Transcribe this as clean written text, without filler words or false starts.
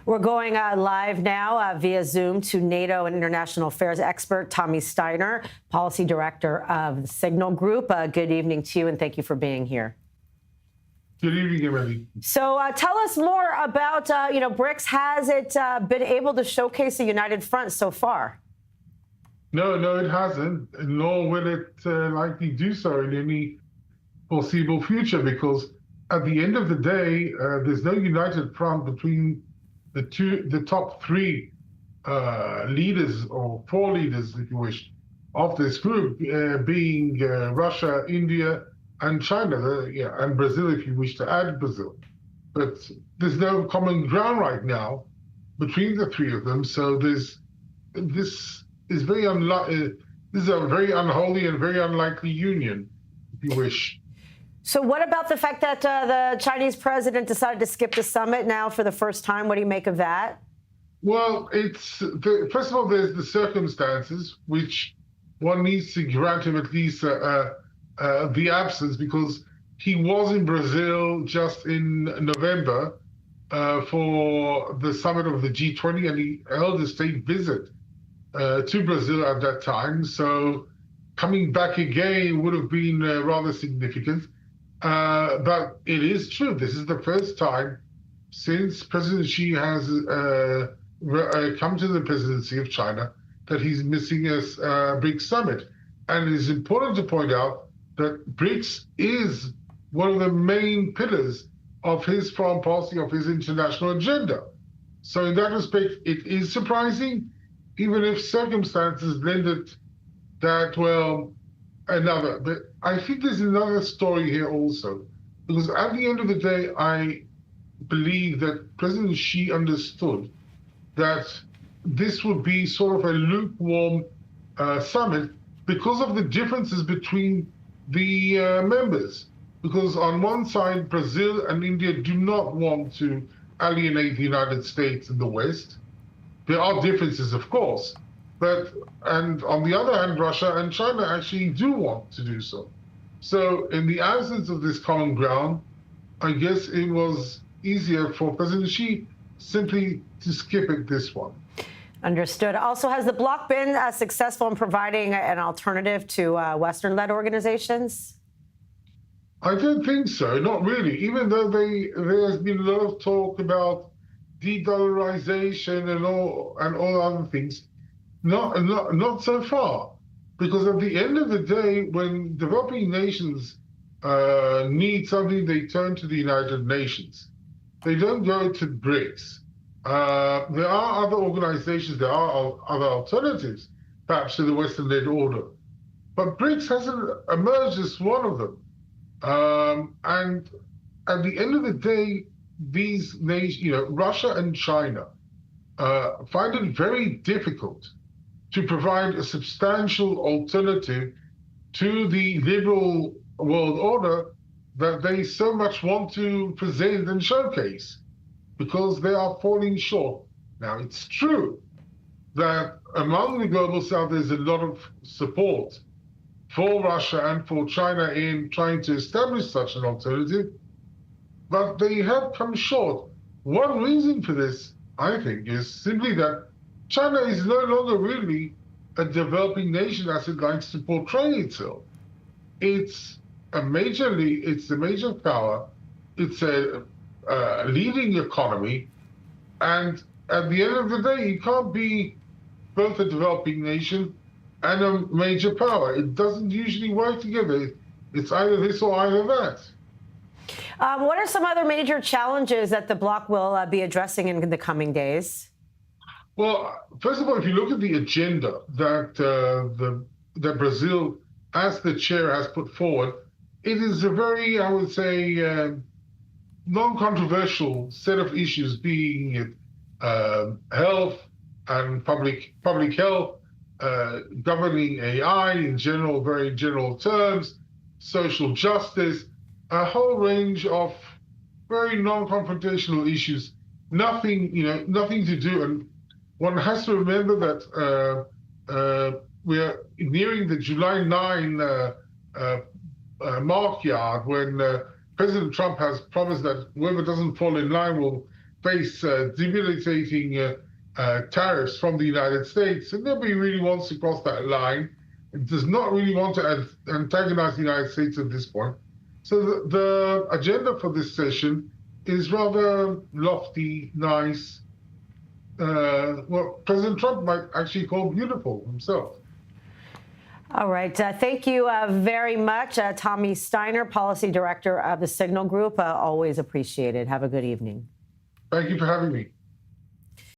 We're going live now via Zoom to NATO and international affairs expert Tommy Steiner, policy director of the Signal Group. Good evening to you, and thank you for being here. Good evening, everybody. So tell us more about, BRICS. Has it been able to showcase a united front so far? No, it hasn't, nor will it likely do so in any foreseeable future, because at the end of the day, there's no united front between the top three leaders, or four leaders, if you wish, of this group, being Russia, India, and China, and Brazil, if you wish to add Brazil. But there's no common ground right now between the three of them. So this is very this is a very unholy and very unlikely union, if you wish. So what about the fact that the Chinese president decided to skip the summit now for the first time? What do you make of that? Well, first of all, there's the circumstances, which one needs to grant him at least the absence, because he was in Brazil just in November for the summit of the G20, and he held a state visit to Brazil at that time. So coming back again would have been rather significant. But it is true, this is the first time since President Xi has come to the presidency of China that he's missing a BRICS summit. And it is important to point out that BRICS is one of the main pillars of his foreign policy, of his international agenda. So in that respect, it is surprising, even if circumstances lend it that, well, another. But I think there's another story here also, because at the end of the day, I believe that President Xi understood that this would be sort of a lukewarm summit because of the differences between the members. Because on one side, Brazil and India do not want to alienate the United States and the West. There are differences, of course, and on the other hand, Russia and China actually do want to do so. So in the absence of this common ground, I guess it was easier for President Xi simply to skip it, this one. Understood. Also, has the bloc been successful in providing an alternative to Western-led organizations? I don't think so, not really, even though there has been a lot of talk about de-dollarization and all other things. Not so far, because at the end of the day, when developing nations need something, they turn to the United Nations. They don't go to BRICS. There are other organizations, there are other alternatives, perhaps to the Western-led order. But BRICS hasn't emerged as one of them. And at the end of the day, these nations, Russia and China, find it very difficult to provide a substantial alternative to the liberal world order that they so much want to present and showcase, because they are falling short. Now, it's true that among the global south, there's a lot of support for Russia and for China in trying to establish such an alternative, but they have come short. One reason for this, I think, is simply that China is no longer really a developing nation as it likes to portray itself. It's a major power. It's a leading economy. And at the end of the day, you can't be both a developing nation and a major power. It doesn't usually work together. It's either this or either that. What are some other major challenges that the bloc will be addressing in the coming days? Well, first of all, if you look at the agenda that that Brazil, as the chair, has put forward, it is a very, I would say, non-controversial set of issues, being health and public health, governing AI in general, very general terms, social justice, a whole range of very non-confrontational issues. Nothing to do. And one has to remember that we are nearing the July 9 mark yard, when President Trump has promised that whoever doesn't fall in line will face debilitating tariffs from the United States, and nobody really wants to cross that line. It does not really want to antagonize the United States at this point. So the agenda for this session is rather lofty, nice. What President Trump might actually call beautiful himself. All right. Thank you very much, Tommy Steiner, Policy Director of the Signal Group. Always appreciated. Have a good evening. Thank you for having me.